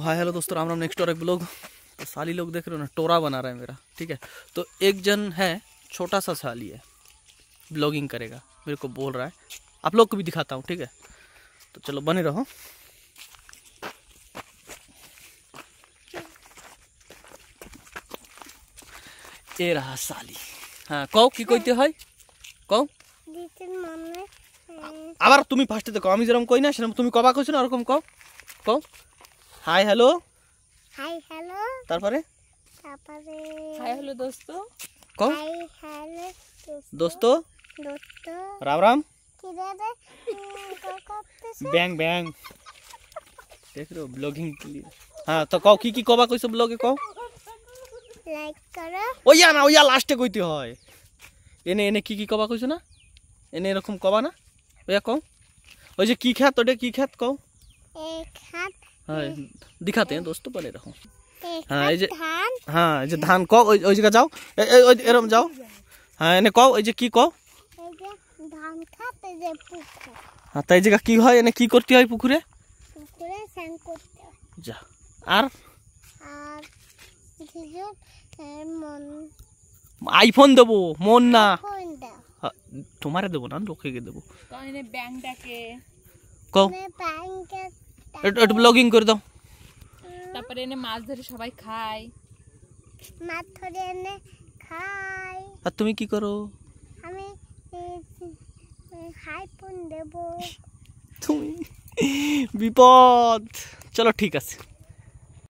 Hi hello दोस्तों, Ram Ram. Next और एक ब्लॉग। तो साली लोग देख रहे हो ना, टोरा बना रहा है मेरा। ठीक है, तो एक जन है, छोटा सा साली है, ब्लॉगिंग करेगा, मेरे को बोल रहा है। आप लोग को भी दिखाता हूँ, ठीक है। तो चलो बने रहो। ये रहा साली। हाँ कौ कि কইতে হয় কौ আবার তুমি ফার্স্টে দেখো, আমি যেরকম কই না সেরকম তুমি কবা কইছো না, ওরকম কও। কও হাই হ্যালো। Hi hello. তারপরে হাই হ্যালো দোস্ত। কও হাই হ্যালো দোস্ত। দোস্ত রাম রাম। কি রে করতেছ? ব্যাং ব্যাং। देख रहे हो ब्लॉगिंग के लिए। हाँ तो कहो की कबा कइছো ब्लॉगे कहो। লাইক করো। ওইয়া না, ওইয়া লাস্টে কইতে হয়। এনে এনে কি কবা কইছো না, এনে এরকম কবা না, ওইয়া কও। ওই যে কি খেত, ওটা কি খেত কও। एक हाथ। हाँ दिखाते हैं दोस्तों, बने रहो। हाँ ये धान। हाँ ये धान कहो, ওই जगह जाओ, এরম যাও। হ্যাঁ এনে কও, ওই যে কি কও। এই যে ধান খাতে যে পুকুর। হ্যাঁ তাই জায়গা কি হয়, এনে কি করতে হয় পুকুরে। পুকুরে স্নান করতে হয়। যা আর আর কিছু মন আইফোন দেবো, মন না ফোন দাও। তোমারে দেবো না, লোকে দেবো। কইনে ব্যাংকটাকে কও ব্যাংকে একটু ব্লগিং করে দাও। তারপরে এনে মাছ ধরে সবাই খায়, মাছ ধরে এনে খায়। আর তুমি কি করো? আমি আইফোন দেব। তুমি বিপদ। চলো ঠিক আছে।